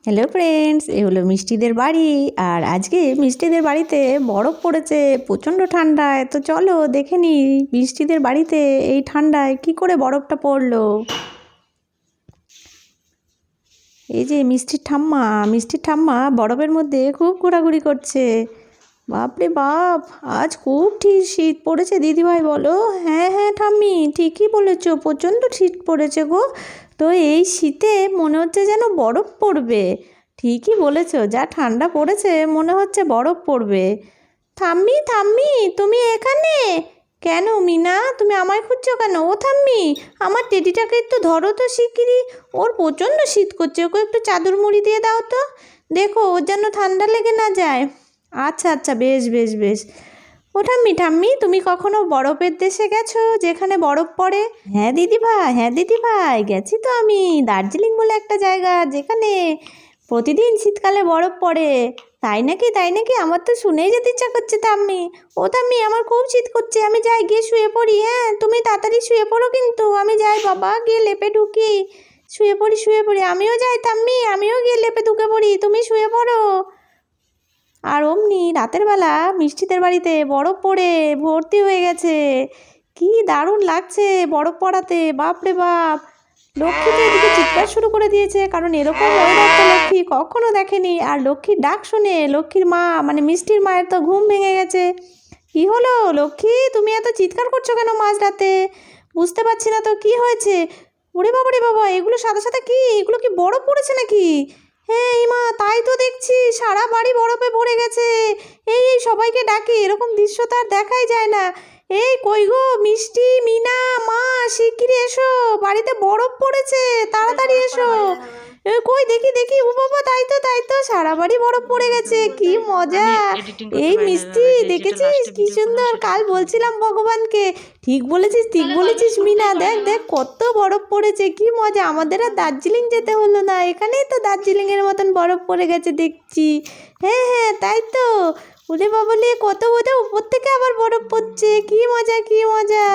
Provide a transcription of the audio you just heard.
Hello friends, এ হলো মিষ্টিদের বাড়ি। আর আজকে মিষ্টিদের বাড়িতে বরফ পড়েছে, প্রচণ্ড ঠান্ডায়। তো চলো দেখে নিই মিষ্টিদের বাড়িতে এই ঠান্ডায় কি করে বরফটা পড়লো। এই যে মিষ্টির ঠাম্মা বরফের মধ্যে খুব ঘোরাঘুরি করছে। বাপরে বাপ, আজ খুব ঠিক শীত পড়েছে দিদিভাই বলো। হ্যাঁ হ্যাঁ ঠাম্মি, ঠিকই বলেছো, প্রচণ্ড শীত পড়েছে গো। তো এই শীতে মনে হচ্ছে যেন বরফ পড়বে। ঠিকই বলেছো, যা ঠান্ডা পড়েছে মনে হচ্ছে বরফ পড়বে। ঠাম্মি ঠাম্মি, তুমি এখানে কেন? মিনা, তুমি আমায় খুঁজছো কেন? ও ঠাম্মি, আমার টেডিটাকে একটু ধরো তো শিগগিরই। ওর প্রচণ্ড শীত করছে, ওকে একটু চাদর মুড়ি দিয়ে দাও তো। দেখো ওর যেন ঠান্ডা লেগে না যায়। আচ্ছা আচ্ছা, বেশ বেশ বেশ। ও ঠাম্মি ঠাম্মি, তুমি কখনো বরফের দেশে গেছো যেখানে বরফ পড়ে? হ্যাঁ দিদি ভাই, গেছি তো আমি। দার্জিলিং বলে একটা জায়গা, যেখানে প্রতিদিন শীতকালে বরফ পড়ে। তাই নাকি, আমার তো শুনেই যেতে ইচ্ছা করছে ঠাম্মি। ও ঠাম্মি, আমার খুব শীত করছে, আমি যাই গিয়ে শুয়ে পড়ি। হ্যাঁ তুমি তাড়াতাড়ি শুয়ে পড়ো, কিন্তু আমি যাই বাবা, গিয়ে লেপে ঢুকি। শুয়ে পড়ি, আমিও যাই ঠাম্মি, আমিও গিয়ে লেপে ঢুকে পড়ি, তুমি শুয়ে পড়ো। আর অমনি রাতের বেলা মিষ্টিদের বাড়িতে বরফ পড়ে ভর্তি হয়ে গেছে। কি দারুণ লাগছে বরফ পড়াতে, বাপরে বাপ। লক্ষ্মী তো এদিকে চিৎকার শুরু করে দিয়েছে, কারণ এরকম ওয়েদার তো লক্ষ্মী কখনো দেখেনি। আর লক্ষ্মীর ডাক শুনে লক্ষ্মীর মা মানে মিষ্টির মায়ের তো ঘুম ভেঙে গেছে। কি হলো লক্ষ্মী, তুমি এত চিৎকার করছো কেন মাঝরাতে? বুঝতে পারছি না তো কি হয়েছে। ওরে বাবা রে বাবা, এগুলো সাথে সাথে কি, এগুলো কি বরফ পড়েছে নাকি? হ্যাঁ এই মা, তাই তো দেখছি, সারা বাড়ি বরফে ভরে গেছে। এই সবাইকে ডাকি, এরকম দৃশ্য তো আর দেখাই যায় না। এই কই গো মিষ্টি, মিনা, মা, শিগগিরি এসো, বাড়িতে বরফ পড়েছে, তাড়াতাড়ি এসো। কই দেখি দেখি, ও বাবা, তাই তো সারা বাড়ি বরফ পড়ে গেছে, কি মজা। এই মিষ্টি, দেখেছিস কি সুন্দর, কাল বলছিলাম ভগবানকে। ঠিক বলেছিস মিনা, দেখ দেখ কত বরফ পড়েছে, কি মজা। আমাদের আর দার্জিলিং যেতে হলো না, এখানেই তো দার্জিলিংয়ের মতন বরফ পড়ে গেছে দেখছি। হ্যাঁ হ্যাঁ তাই তো। ওরে বাবলে, কত বোধহয় উপর থেকে আবার বরফ পড়ছে, কি মজা কি মজা।